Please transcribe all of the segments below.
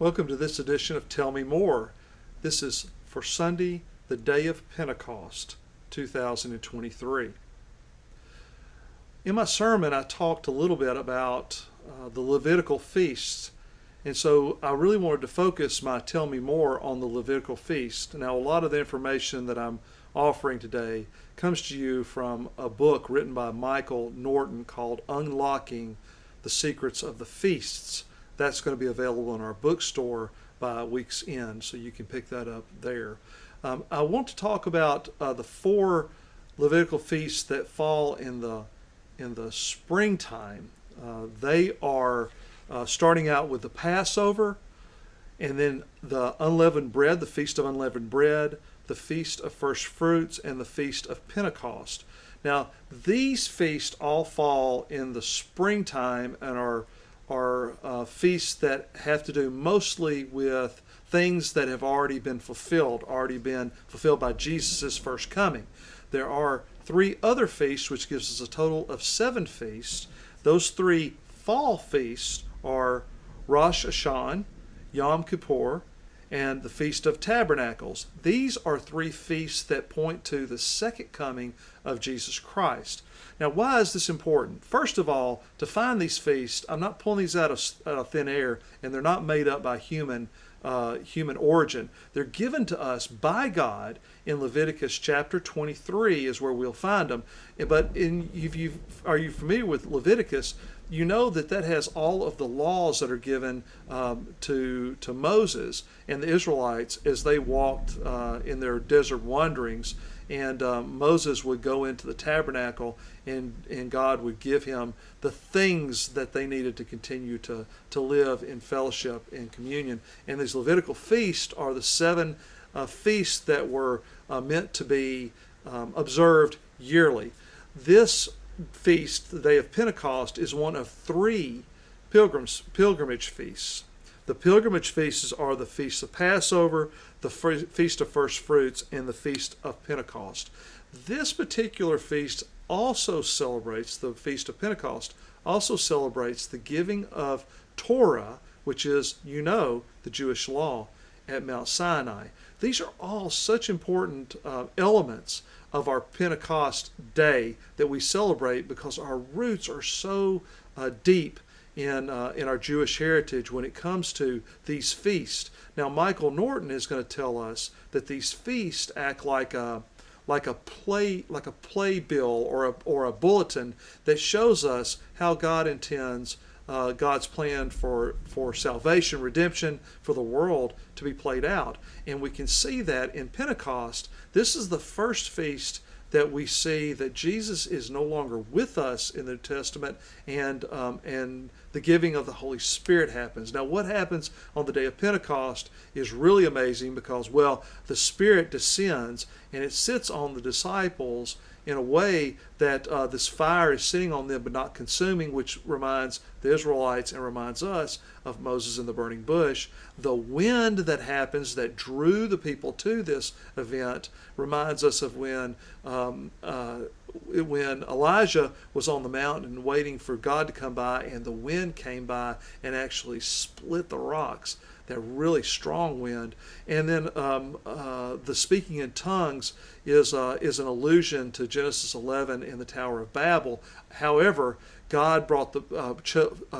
Welcome to this edition of Tell Me More. This is for Sunday, the day of Pentecost, 2023. In my sermon, I talked a little bit about the Levitical feasts, and so I really wanted to focus my Tell Me More on the Levitical feast. Now, a lot of the information that I'm offering today comes to you from a book written by Michael Norton called Unlocking the Secrets of the Feasts. That's going to be available in our bookstore by week's end, so you can pick that up there. I want to talk about the four Levitical feasts that fall in the springtime. They are starting out with the Passover, and then the unleavened bread, the Feast of Unleavened Bread, the Feast of First Fruits, and the Feast of Pentecost. Now, these feasts all fall in the springtime and are feasts that have to do mostly with things that have already been fulfilled by Jesus' first coming. There are three other feasts, which gives us a total of 7 feasts. Those 3 fall feasts are Rosh Hashanah, Yom Kippur, and the Feast of Tabernacles. These are 3 feasts that point to the second coming of Jesus Christ. Now, why is this important? First of all, to find these feasts, I'm not pulling these out of thin air, and they're not made up by human origin. They're given to us by God in Leviticus chapter 23 is where we'll find them. But are you familiar with Leviticus? You know that has all of the laws that are given to Moses and the Israelites as they walked in their desert wanderings. And Moses would go into the tabernacle, and God would give him the things that they needed to continue to live in fellowship and communion. And these Levitical feasts are the 7 feasts that were meant to be observed yearly. This feast, the day of Pentecost, is one of 3 pilgrimage feasts. The pilgrimage feasts are the Feast of Passover, the Feast of First Fruits, and the Feast of Pentecost. This particular feast also celebrates, the Feast of Pentecost, also celebrates the giving of Torah, which is, the Jewish law at Mount Sinai. These are all such important elements of our Pentecost day that we celebrate because our roots are so deep in our Jewish heritage when it comes to these feasts. Now, Michael Norton is going to tell us that these feasts act like a playbill or a bulletin that shows us how God intends God's plan for salvation, redemption for the world to be played out. And we can see that in Pentecost. This is the first feast that we see that Jesus is no longer with us in the New Testament, and the giving of the Holy Spirit happens. Now, what happens on the day of Pentecost is really amazing because, the Spirit descends and it sits on the disciples in a way that this fire is sitting on them but not consuming, which reminds the Israelites and reminds us of Moses in the burning bush. The wind that happens that drew the people to this event reminds us of when Elijah was on the mountain waiting for God to come by, and the wind came by and actually split the rocks. That really strong wind. And then the speaking in tongues is an allusion to Genesis 11 in the Tower of Babel. However, God brought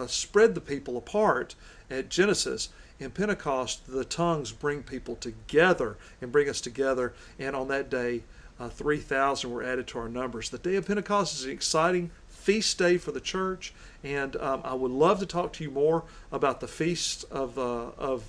spread the people apart at Genesis. In Pentecost, the tongues bring people together and bring us together. And on that day, 3,000 were added to our numbers. The day of Pentecost is an exciting feast day for the church, and I would love to talk to you more about the feast of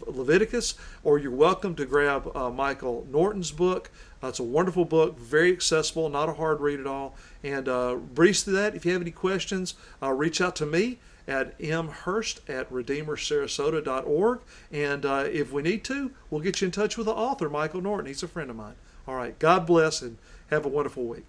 Leviticus, or you're welcome to grab Michael Norton's book. It's a wonderful book, very accessible, not a hard read at all, and breeze through that. If you have any questions, reach out to me at Hurst@redeemersarasota.org, and if we need to, we'll get you in touch with the author, Michael Norton. He's a friend of mine. All right, God bless and have a wonderful week.